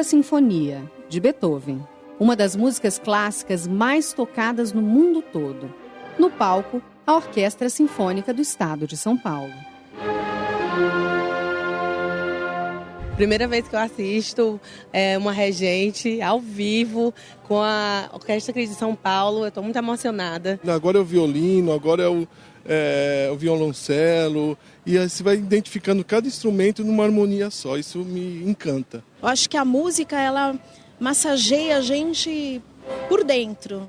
Sinfonia, de Beethoven, uma das músicas clássicas mais tocadas no mundo todo. No palco, a Orquestra Sinfônica do Estado de São Paulo. Primeira vez que eu assisto uma regente ao vivo com a Orquestra de São Paulo, eu estou muito emocionada. Agora é o violino, agora é o violoncelo, e aí você vai identificando cada instrumento numa harmonia só, isso me encanta. Eu acho que a música, ela massageia a gente por dentro.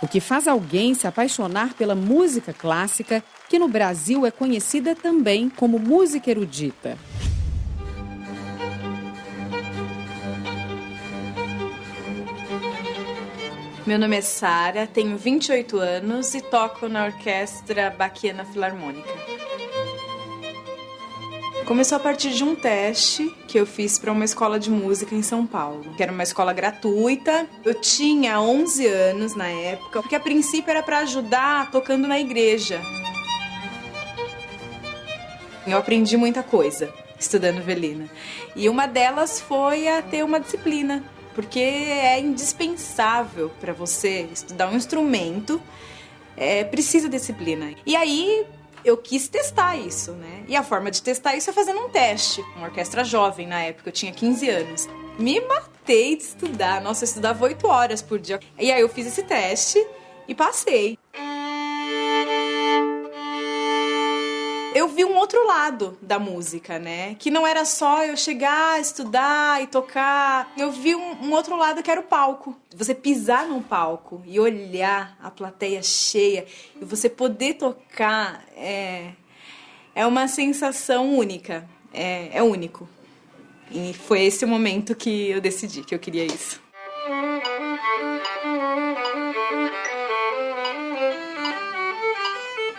O que faz alguém se apaixonar pela música clássica, que no Brasil é conhecida também como música erudita. Meu nome é Sara, tenho 28 anos e toco na Orquestra Baquiana Filarmônica. Começou a partir de um teste que eu fiz para uma escola de música em São Paulo, que era uma escola gratuita. Eu tinha 11 anos na época, porque a princípio era para ajudar tocando na igreja. Eu aprendi muita coisa estudando violino. E uma delas foi a ter uma disciplina, porque é indispensável para você estudar um instrumento, precisa de disciplina. E aí eu quis testar isso, né? E a forma de testar isso é fazendo um teste. Uma orquestra jovem, na época, eu tinha 15 anos. Me matei de estudar. Nossa, eu estudava 8 horas por dia. E aí eu fiz esse teste e passei. Eu vi um outro lado da música, né? Que não era só eu chegar, estudar e tocar. Eu vi um outro lado que era o palco. Você pisar num palco e olhar a plateia cheia e você poder tocar é uma sensação única. É único. E foi esse o momento que eu decidi que eu queria isso.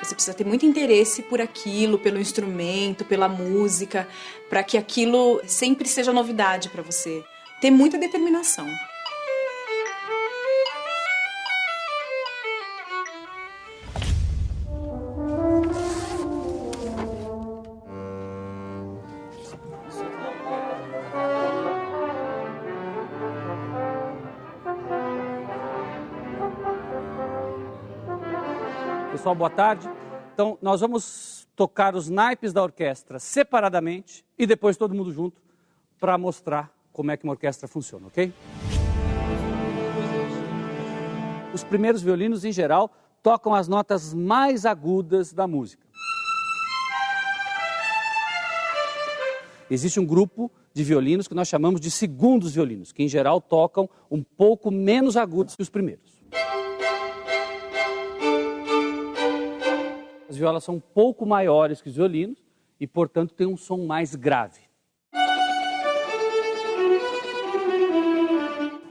Você precisa ter muito interesse por aquilo, pelo instrumento, pela música, para que aquilo sempre seja novidade para você. Ter muita determinação. Pessoal, boa tarde. Então, nós vamos tocar os naipes da orquestra separadamente e depois todo mundo junto para mostrar como é que uma orquestra funciona, ok? Os primeiros violinos, em geral, tocam as notas mais agudas da música. Existe um grupo de violinos que nós chamamos de segundos violinos, que em geral tocam um pouco menos agudos que os primeiros. As violas são um pouco maiores que os violinos e, portanto, têm um som mais grave.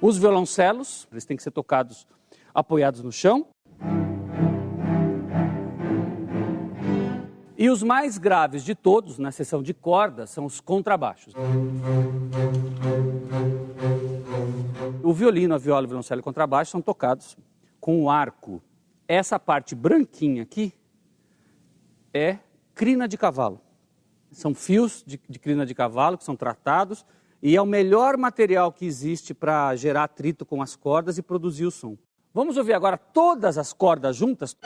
Os violoncelos, eles têm que ser tocados apoiados no chão. E os mais graves de todos, na seção de cordas, são os contrabaixos. O violino, a viola, o violoncelo e o contrabaixo são tocados com o arco. Essa parte branquinha aqui é crina de cavalo. São fios de crina de cavalo que são tratados e é o melhor material que existe para gerar atrito com as cordas e produzir o som. Vamos ouvir agora todas as cordas juntas.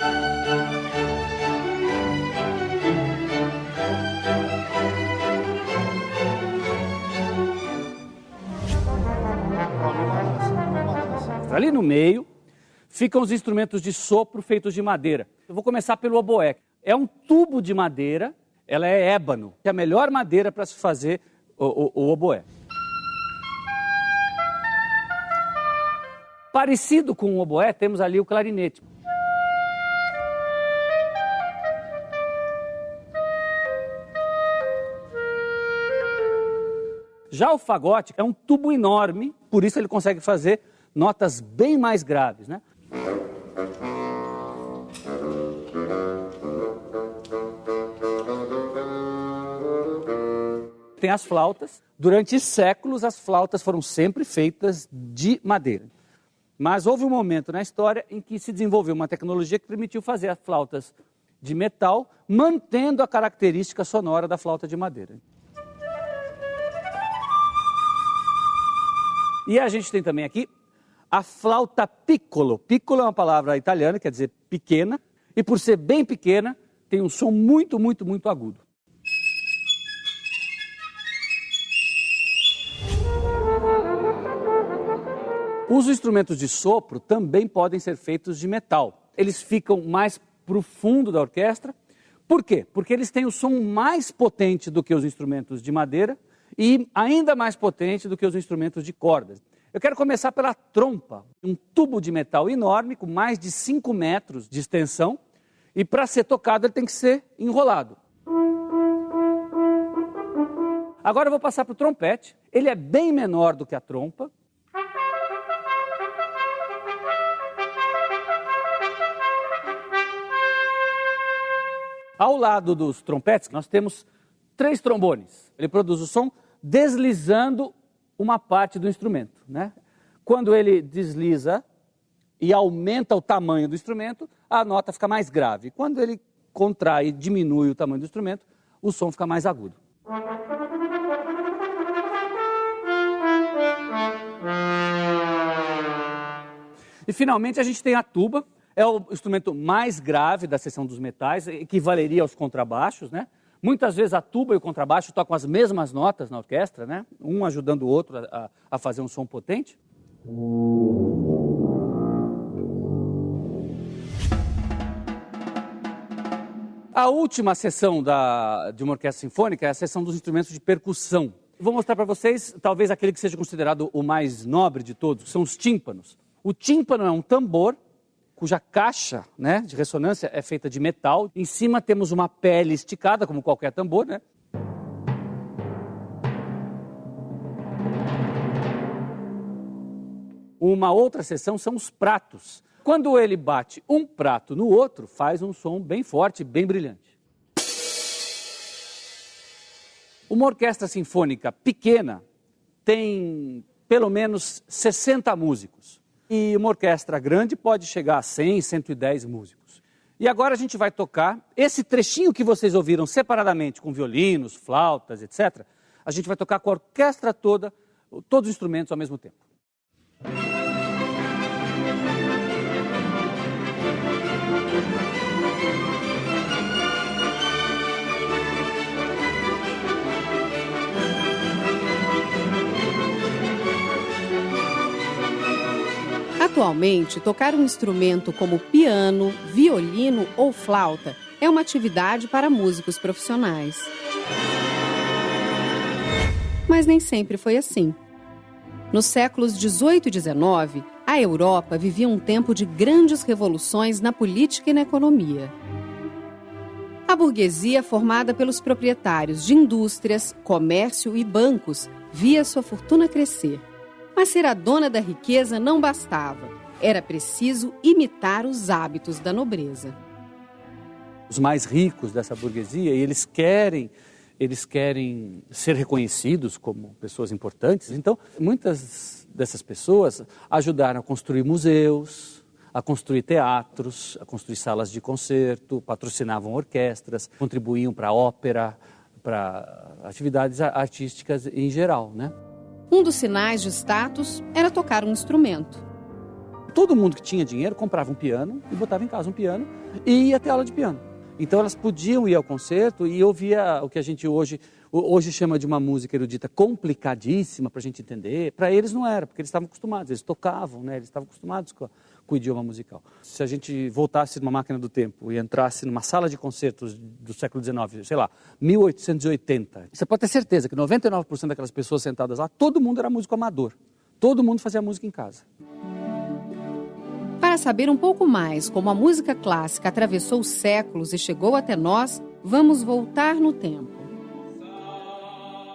Ali no meio ficam os instrumentos de sopro feitos de madeira. Eu vou começar pelo oboé. É um tubo de madeira, ela é ébano, que é a melhor madeira para se fazer o oboé. Parecido com o oboé, temos ali o clarinete. Já o fagote é um tubo enorme, por isso ele consegue fazer notas bem mais graves, né? Tem as flautas. Durante séculos, as flautas foram sempre feitas de madeira. Mas houve um momento na história em que se desenvolveu uma tecnologia que permitiu fazer as flautas de metal, mantendo a característica sonora da flauta de madeira. E a gente tem também aqui a flauta piccolo. Piccolo é uma palavra italiana, quer dizer pequena, e por ser bem pequena, tem um som muito, muito, muito agudo. Os instrumentos de sopro também podem ser feitos de metal. Eles ficam mais para o fundo da orquestra. Por quê? Porque eles têm o som mais potente do que os instrumentos de madeira e ainda mais potente do que os instrumentos de cordas. Eu quero começar pela trompa, um tubo de metal enorme com mais de 5 metros de extensão e para ser tocado ele tem que ser enrolado. Agora eu vou passar para o trompete. Ele é bem menor do que a trompa. Ao lado dos trompetes, nós temos 3 trombones. Ele produz o som deslizando uma parte do instrumento, né? Quando ele desliza e aumenta o tamanho do instrumento, a nota fica mais grave. Quando ele contrai e diminui o tamanho do instrumento, o som fica mais agudo. E finalmente a gente tem a tuba. É o instrumento mais grave da seção dos metais, equivaleria aos contrabaixos, né? Muitas vezes a tuba e o contrabaixo tocam as mesmas notas na orquestra, né? Um ajudando o outro a fazer um som potente. A última seção de uma orquestra sinfônica é a seção dos instrumentos de percussão. Vou mostrar para vocês, talvez aquele que seja considerado o mais nobre de todos, que são os tímpanos. O tímpano é um tambor cuja caixa, né, de ressonância é feita de metal. Em cima temos uma pele esticada, como qualquer tambor, né? Uma outra seção são os pratos. Quando ele bate um prato no outro, faz um som bem forte, bem brilhante. Uma orquestra sinfônica pequena tem pelo menos 60 músicos. E uma orquestra grande pode chegar a 100, 110 músicos. E agora a gente vai tocar esse trechinho que vocês ouviram separadamente, com violinos, flautas, etc. A gente vai tocar com a orquestra toda, todos os instrumentos ao mesmo tempo. Atualmente, tocar um instrumento como piano, violino ou flauta é uma atividade para músicos profissionais. Mas nem sempre foi assim. Nos séculos 18 e 19, a Europa vivia um tempo de grandes revoluções na política e na economia. A burguesia, formada pelos proprietários de indústrias, comércio e bancos, via sua fortuna crescer. Mas ser a dona da riqueza não bastava. Era preciso imitar os hábitos da nobreza. Os mais ricos dessa burguesia, eles querem ser reconhecidos como pessoas importantes. Então, muitas dessas pessoas ajudaram a construir museus, a construir teatros, a construir salas de concerto, patrocinavam orquestras, contribuíam para a ópera, para atividades artísticas em geral, né? Um dos sinais de status era tocar um instrumento. Todo mundo que tinha dinheiro comprava um piano e botava em casa um piano e ia ter aula de piano. Então elas podiam ir ao concerto e ouvia o que a gente hoje chama de uma música erudita complicadíssima para a gente entender. Para eles não era, porque eles estavam acostumados, eles tocavam, né? Eles estavam acostumados com o idioma musical. Se a gente voltasse numa máquina do tempo e entrasse numa sala de concertos do século XIX, sei lá, 1880, você pode ter certeza que 99% daquelas pessoas sentadas lá, todo mundo era músico amador. Todo mundo fazia música em casa. Para saber um pouco mais como a música clássica atravessou os séculos e chegou até nós, vamos voltar no tempo.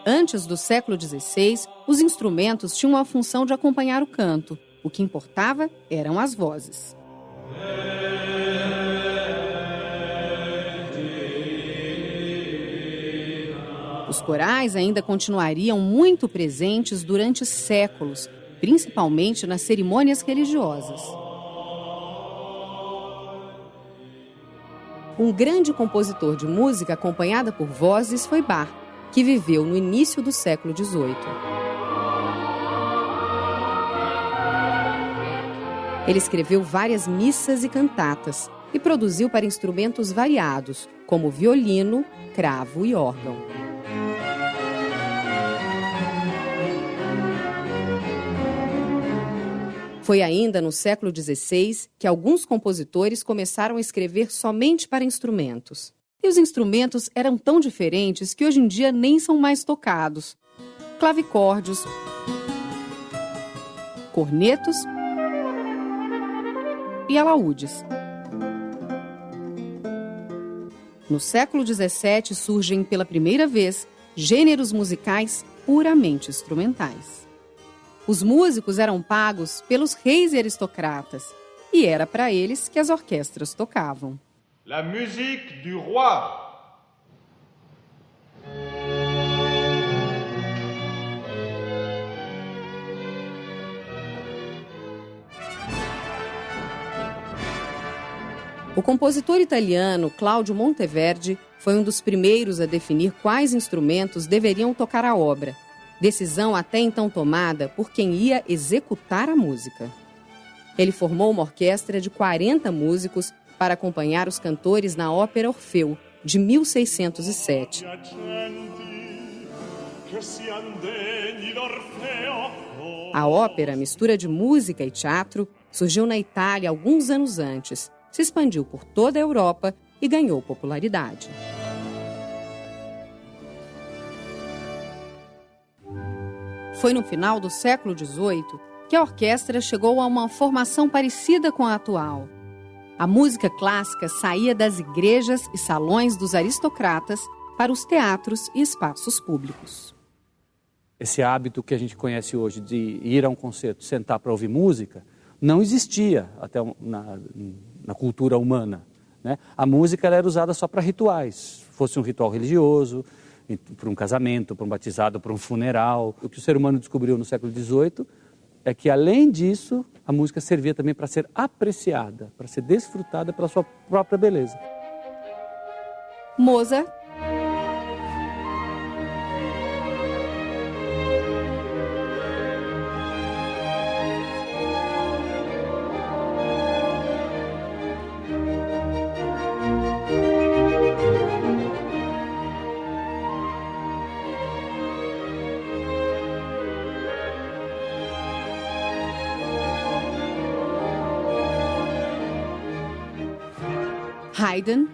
Antes do século XVI, os instrumentos tinham a função de acompanhar o canto. O que importava eram as vozes. Os corais ainda continuariam muito presentes durante séculos, principalmente nas cerimônias religiosas. Um grande compositor de música acompanhada por vozes foi Bach, que viveu no início do século XVIII. Ele escreveu várias missas e cantatas e produziu para instrumentos variados, como violino, cravo e órgão. Foi ainda no século XVI que alguns compositores começaram a escrever somente para instrumentos. E os instrumentos eram tão diferentes que hoje em dia nem são mais tocados. Clavicórdios, cornetos e alaúdes. No século XVII surgem pela primeira vez gêneros musicais puramente instrumentais. Os músicos eram pagos pelos reis e aristocratas, e era para eles que as orquestras tocavam. La musique du roi. O compositor italiano Claudio Monteverdi foi um dos primeiros a definir quais instrumentos deveriam tocar a obra, decisão até então tomada por quem ia executar a música. Ele formou uma orquestra de 40 músicos para acompanhar os cantores na ópera Orfeu, de 1607. A ópera, mistura de música e teatro, surgiu na Itália alguns anos antes, se expandiu por toda a Europa e ganhou popularidade. Foi no final do século XVIII que a orquestra chegou a uma formação parecida com a atual. A música clássica saía das igrejas e salões dos aristocratas para os teatros e espaços públicos. Esse hábito que a gente conhece hoje de ir a um concerto, sentar para ouvir música, não existia até na cultura humana, né? A música era usada só para rituais, fosse um ritual religioso, para um casamento, para um batizado, para um funeral. O que o ser humano descobriu no século XVIII é que, além disso, a música servia também para ser apreciada, para ser desfrutada pela sua própria beleza. Mozart, Haydn,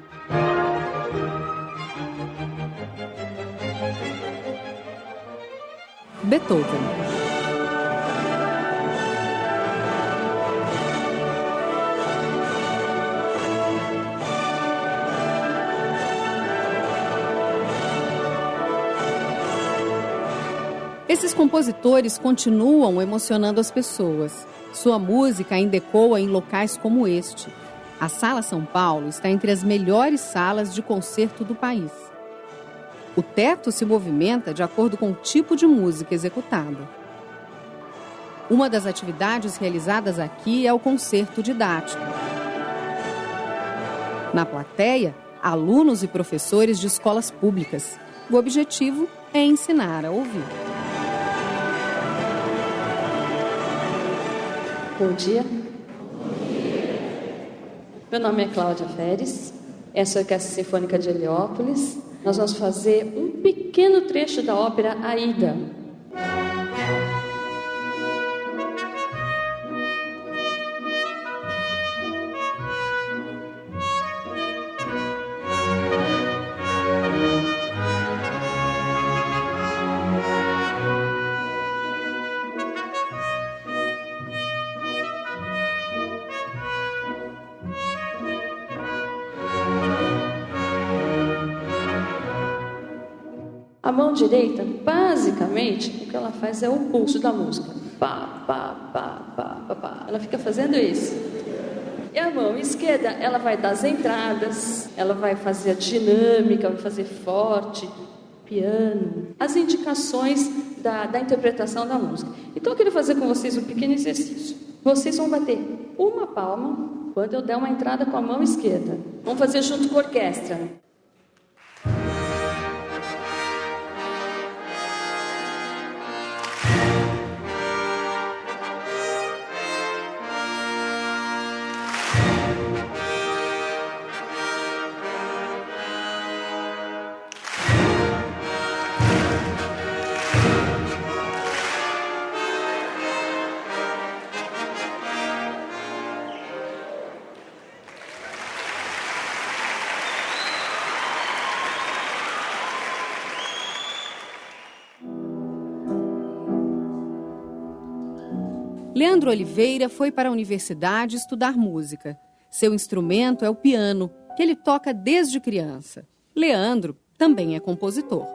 Beethoven. Esses compositores continuam emocionando as pessoas. Sua música ainda ecoa em locais como este. A Sala São Paulo está entre as melhores salas de concerto do país. O teto se movimenta de acordo com o tipo de música executada. Uma das atividades realizadas aqui é o concerto didático. Na plateia, alunos e professores de escolas públicas. O objetivo é ensinar a ouvir. Bom dia. Meu nome é Cláudia Feres, essa é a Orquestra Sinfônica de Heliópolis. Nós vamos fazer um pequeno trecho da ópera Aida. A mão direita, basicamente, o que ela faz é o pulso da música. Pá, pá, pá, pá, pá, pá. Ela fica fazendo isso. E a mão esquerda, ela vai dar as entradas, ela vai fazer a dinâmica, vai fazer forte, piano. As indicações da interpretação da música. Então eu queria fazer com vocês um pequeno exercício. Vocês vão bater uma palma quando eu der uma entrada com a mão esquerda. Vamos fazer junto com a orquestra. Leandro Oliveira foi para a universidade estudar música. Seu instrumento é o piano, que ele toca desde criança. Leandro também é compositor.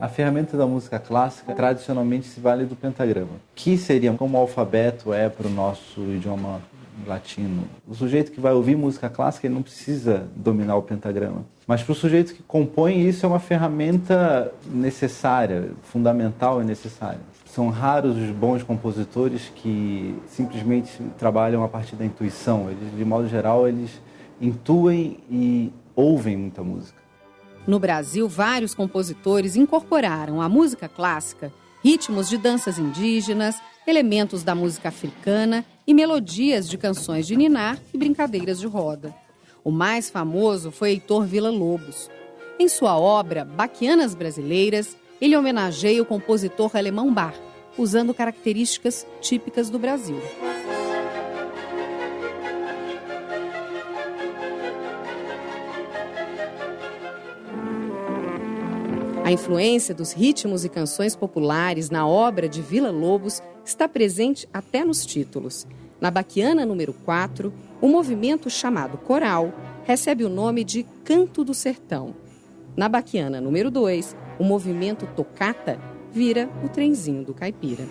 A ferramenta da música clássica tradicionalmente se vale do pentagrama, que seria como o alfabeto é para o nosso idioma latino. O sujeito que vai ouvir música clássica ele não precisa dominar o pentagrama. Mas para o sujeito que compõe, isso é uma ferramenta necessária, fundamental e necessária. São raros os bons compositores que simplesmente trabalham a partir da intuição. Eles, de modo geral, eles intuem e ouvem muita música. No Brasil, vários compositores incorporaram à música clássica ritmos de danças indígenas, elementos da música africana e melodias de canções de ninar e brincadeiras de roda. O mais famoso foi Heitor Villa-Lobos. Em sua obra Baquianas Brasileiras, ele homenageia o compositor alemão Bach, usando características típicas do Brasil. A influência dos ritmos e canções populares na obra de Villa-Lobos está presente até nos títulos. Na Baquiana número 4, o movimento chamado coral recebe o nome de Canto do Sertão. Na Baquiana número 2, o movimento tocata vira o trenzinho do caipira.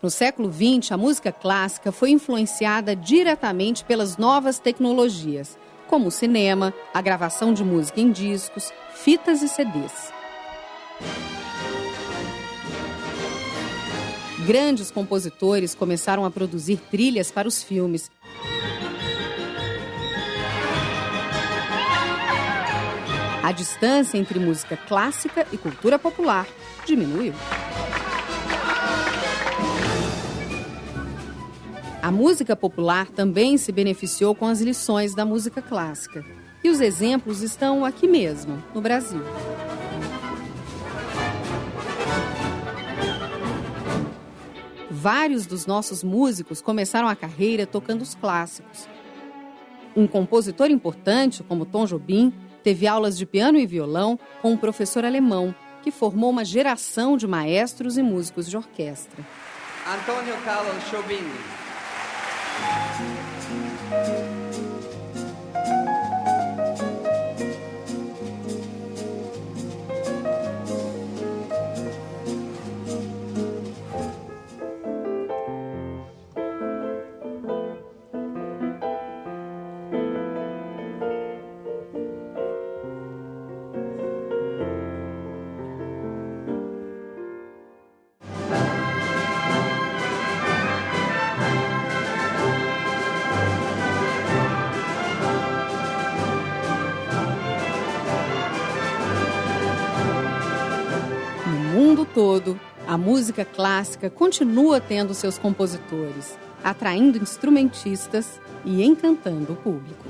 No século XX, a música clássica foi influenciada diretamente pelas novas tecnologias, como o cinema, a gravação de música em discos, fitas e CDs. Grandes compositores começaram a produzir trilhas para os filmes. A distância entre música clássica e cultura popular diminuiu. A música popular também se beneficiou com as lições da música clássica. E os exemplos estão aqui mesmo, no Brasil. Vários dos nossos músicos começaram a carreira tocando os clássicos. Um compositor importante, como Tom Jobim, teve aulas de piano e violão com um professor alemão, que formou uma geração de maestros e músicos de orquestra. Antônio Carlos Jobim. No mundo todo, a música clássica continua tendo seus compositores, atraindo instrumentistas e encantando o público.